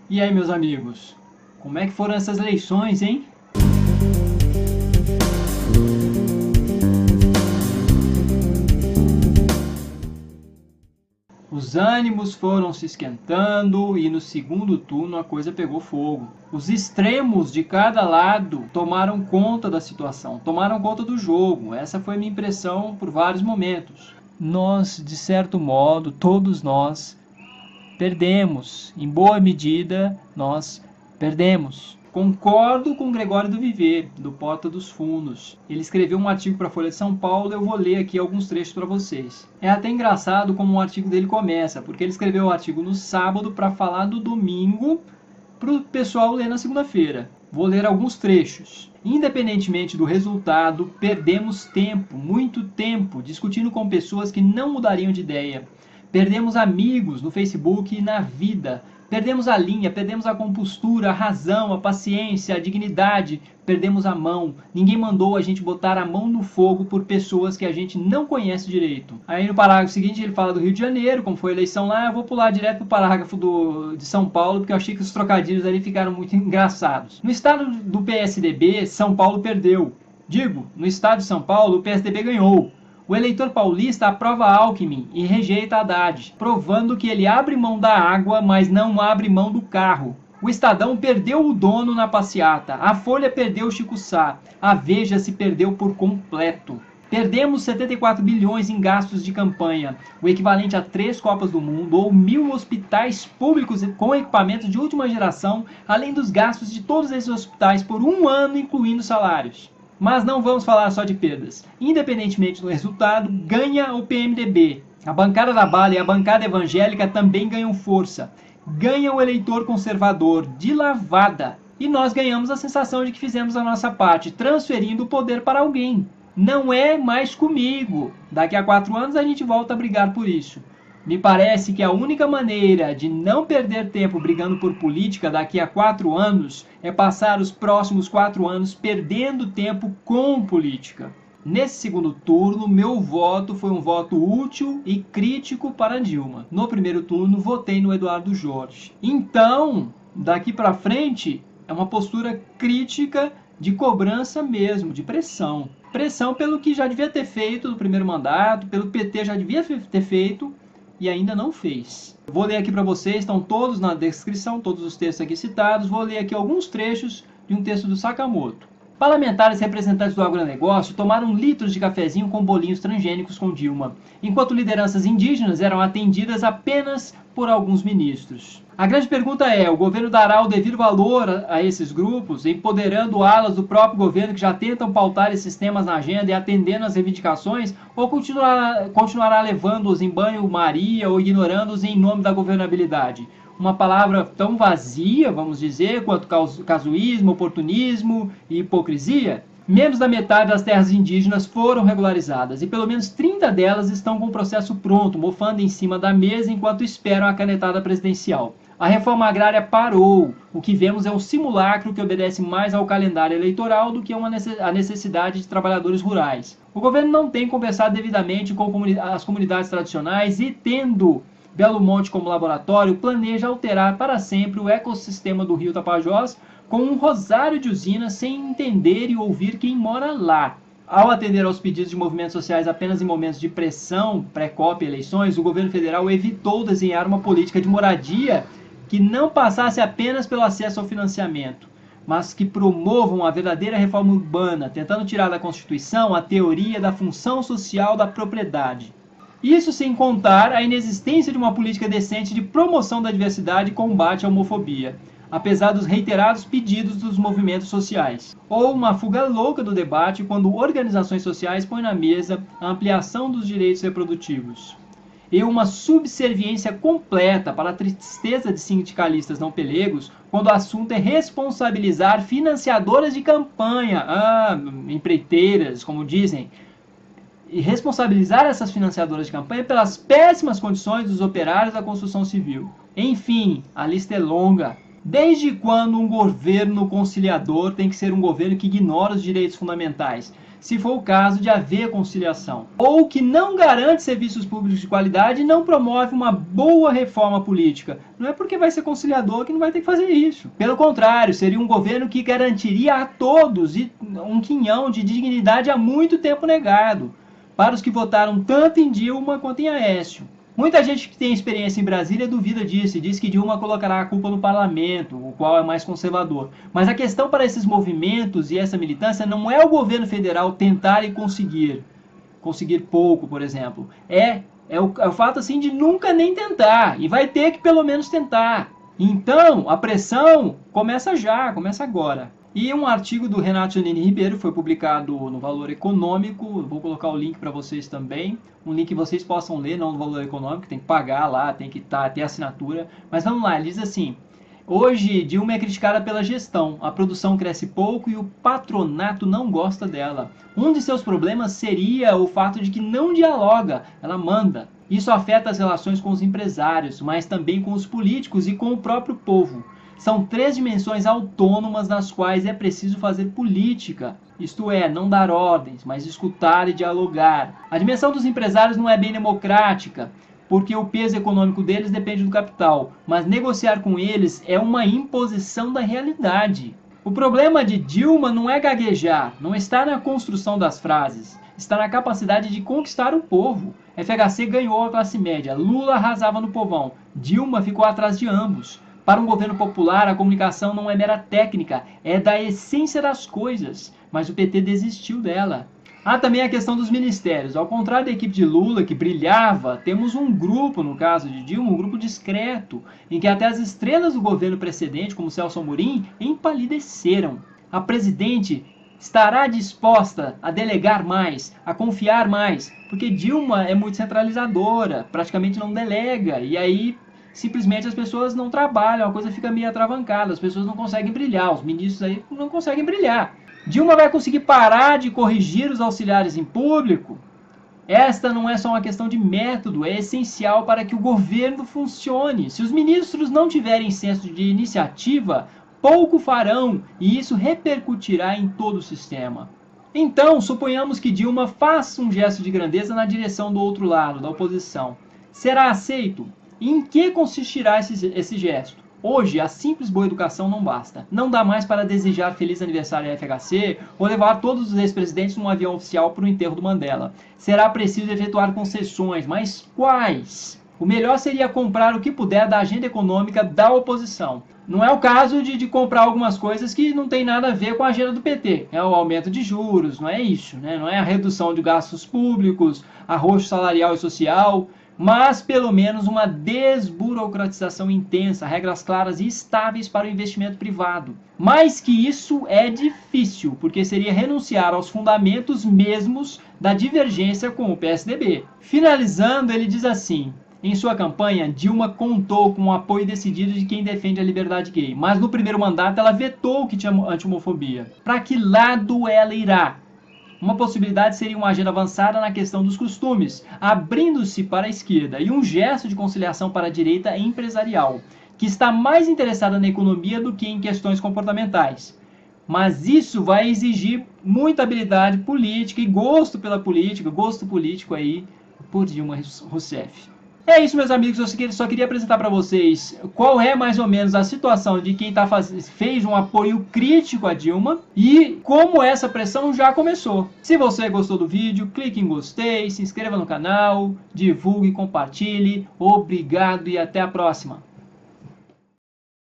E aí, meus amigos, como é que foram essas eleições, hein? Os ânimos foram se esquentando e no segundo turno a coisa pegou fogo. Os extremos de cada lado tomaram conta da situação, tomaram conta do jogo. Essa foi a minha impressão por vários momentos. Nós, de certo modo, todos nós, perdemos. Em boa medida, nós perdemos. Concordo com Gregório do Viver, do Porta dos Fundos. Ele escreveu um artigo para a Folha de São Paulo, eu vou ler aqui alguns trechos para vocês. É até engraçado como o artigo dele começa, porque ele escreveu o artigo no sábado para falar do domingo para o pessoal ler na segunda-feira. Vou ler alguns trechos. Independentemente do resultado, perdemos tempo, muito tempo, discutindo com pessoas que não mudariam de ideia. Perdemos amigos no Facebook e na vida. Perdemos a linha, perdemos a compostura, a razão, a paciência, a dignidade. Perdemos a mão. Ninguém mandou a gente botar a mão no fogo por pessoas que a gente não conhece direito. Aí no parágrafo seguinte ele fala do Rio de Janeiro, como foi a eleição lá. Eu vou pular direto pro parágrafo de São Paulo, porque eu achei que os trocadilhos ali ficaram muito engraçados. No estado do PSDB, São Paulo perdeu. Digo, no estado de São Paulo, o PSDB ganhou. O eleitor paulista aprova Alckmin e rejeita Haddad, provando que ele abre mão da água, mas não abre mão do carro. O Estadão perdeu o dono na passeata, a Folha perdeu o Chico Sá, a Veja se perdeu por completo. Perdemos 74 bilhões em gastos de campanha, o equivalente a 3 Copas do Mundo ou 1.000 hospitais públicos com equipamentos de última geração, além dos gastos de todos esses hospitais por um ano, incluindo salários. Mas não vamos falar só de perdas. Independentemente do resultado, ganha o PMDB. A bancada da bala e a bancada evangélica também ganham força. Ganha o eleitor conservador, de lavada. E nós ganhamos a sensação de que fizemos a nossa parte, transferindo o poder para alguém. Não é mais comigo. Daqui a 4 anos a gente volta a brigar por isso. Me parece que a única maneira de não perder tempo brigando por política daqui a 4 anos é passar os próximos 4 anos perdendo tempo com política. Nesse segundo turno, meu voto foi um voto útil e crítico para Dilma. No primeiro turno, votei no Eduardo Jorge. Então, daqui para frente, é uma postura crítica de cobrança mesmo, de pressão. Pressão pelo que já devia ter feito no primeiro mandato, pelo que o PT já devia ter feito, e ainda não fez. Vou ler aqui para vocês, estão todos na descrição, todos os textos aqui citados. Vou ler aqui alguns trechos de um texto do Sakamoto. Parlamentares representantes do agronegócio tomaram litros de cafezinho com bolinhos transgênicos com Dilma, enquanto lideranças indígenas eram atendidas apenas por alguns ministros. A grande pergunta é, o governo dará o devido valor a esses grupos, empoderando alas do próprio governo que já tentam pautar esses temas na agenda e atendendo às reivindicações, ou continuará levando-os em banho-maria ou ignorando-os em nome da governabilidade? Uma palavra tão vazia, vamos dizer, quanto casuísmo, oportunismo e hipocrisia? Menos da metade das terras indígenas foram regularizadas e pelo menos 30 delas estão com o processo pronto, mofando em cima da mesa enquanto esperam a canetada presidencial. A reforma agrária parou. O que vemos é um simulacro que obedece mais ao calendário eleitoral do que a necessidade de trabalhadores rurais. O governo não tem conversado devidamente com as comunidades tradicionais e, tendo Belo Monte como laboratório, planeja alterar para sempre o ecossistema do Rio Tapajós com um rosário de usinas sem entender e ouvir quem mora lá. Ao atender aos pedidos de movimentos sociais apenas em momentos de pressão, pré-COP e eleições, o governo federal evitou desenhar uma política de moradia que não passasse apenas pelo acesso ao financiamento, mas que promovam a verdadeira reforma urbana, tentando tirar da Constituição a teoria da função social da propriedade. Isso sem contar a inexistência de uma política decente de promoção da diversidade e combate à homofobia, apesar dos reiterados pedidos dos movimentos sociais. Ou uma fuga louca do debate quando organizações sociais põem na mesa a ampliação dos direitos reprodutivos. E uma subserviência completa para a tristeza de sindicalistas não pelegos quando o assunto é responsabilizar financiadoras de campanha, empreiteiras, como dizem, e responsabilizar essas financiadoras de campanha pelas péssimas condições dos operários da construção civil. Enfim, a lista é longa. Desde quando um governo conciliador tem que ser um governo que ignora os direitos fundamentais? se for o caso de haver conciliação, ou que não garante serviços públicos de qualidade e não promove uma boa reforma política. Não é porque vai ser conciliador que não vai ter que fazer isso. Pelo contrário, seria um governo que garantiria a todos um quinhão de dignidade há muito tempo negado, para os que votaram tanto em Dilma quanto em Aécio. Muita gente que tem experiência em Brasília duvida disso e diz que Dilma colocará a culpa no parlamento, o qual é mais conservador. Mas a questão para esses movimentos e essa militância não é o governo federal tentar e conseguir pouco, por exemplo. É o fato assim de nunca nem tentar, e vai ter que pelo menos tentar. Então, a pressão começa já, começa agora. E um artigo do Renato Janine Ribeiro foi publicado no Valor Econômico, vou colocar o link para vocês também, um link que vocês possam ler, não no Valor Econômico, tem que pagar lá, tem que ter assinatura, mas vamos lá, ele diz assim: hoje Dilma é criticada pela gestão, a produção cresce pouco e o patronato não gosta dela. Um de seus problemas seria o fato de que não dialoga, ela manda. Isso afeta as relações com os empresários, mas também com os políticos e com o próprio povo. São 3 dimensões autônomas nas quais é preciso fazer política, isto é, não dar ordens, mas escutar e dialogar. A dimensão dos empresários não é bem democrática, porque o peso econômico deles depende do capital, mas negociar com eles é uma imposição da realidade. O problema de Dilma não é gaguejar, não está na construção das frases, está na capacidade de conquistar o povo. FHC ganhou a classe média, Lula arrasava no povão, Dilma ficou atrás de ambos. Para um governo popular, a comunicação não é mera técnica, é da essência das coisas, mas o PT desistiu dela. Há também a questão dos ministérios. Ao contrário da equipe de Lula, que brilhava, temos um grupo, no caso de Dilma, um grupo discreto, em que até as estrelas do governo precedente, como Celso Amorim, empalideceram. A presidente estará disposta a delegar mais, a confiar mais, porque Dilma é muito centralizadora, praticamente não delega, e aí simplesmente as pessoas não trabalham, a coisa fica meio atravancada, as pessoas não conseguem brilhar, os ministros aí não conseguem brilhar. Dilma vai conseguir parar de corrigir os auxiliares em público? Esta não é só uma questão de método, é essencial para que o governo funcione. Se os ministros não tiverem senso de iniciativa, pouco farão, e isso repercutirá em todo o sistema. Então, suponhamos que Dilma faça um gesto de grandeza na direção do outro lado, da oposição. Será aceito? Em que consistirá esse gesto? Hoje, a simples boa educação não basta. Não dá mais para desejar feliz aniversário à FHC ou levar todos os ex-presidentes num avião oficial para o enterro do Mandela. Será preciso efetuar concessões, mas quais? O melhor seria comprar o que puder da agenda econômica da oposição. Não é o caso de comprar algumas coisas que não tem nada a ver com a agenda do PT. É o aumento de juros, não é isso, né? Não é a redução de gastos públicos, arroxo salarial e social, mas pelo menos uma desburocratização intensa, regras claras e estáveis para o investimento privado. Mais que isso é difícil, porque seria renunciar aos fundamentos mesmos da divergência com o PSDB. Finalizando, ele diz assim: em sua campanha, Dilma contou com o apoio decidido de quem defende a liberdade gay, mas no primeiro mandato ela vetou o que tinha anti-homofobia. Para que lado ela irá? Uma possibilidade seria uma agenda avançada na questão dos costumes, abrindo-se para a esquerda, e um gesto de conciliação para a direita empresarial, que está mais interessada na economia do que em questões comportamentais. Mas isso vai exigir muita habilidade política e gosto pela política, gosto político aí por Dilma Rousseff. É isso, meus amigos, eu só queria apresentar para vocês qual é mais ou menos a situação de quem fez um apoio crítico a Dilma e como essa pressão já começou. Se você gostou do vídeo, clique em gostei, se inscreva no canal, divulgue, compartilhe. Obrigado e até a próxima.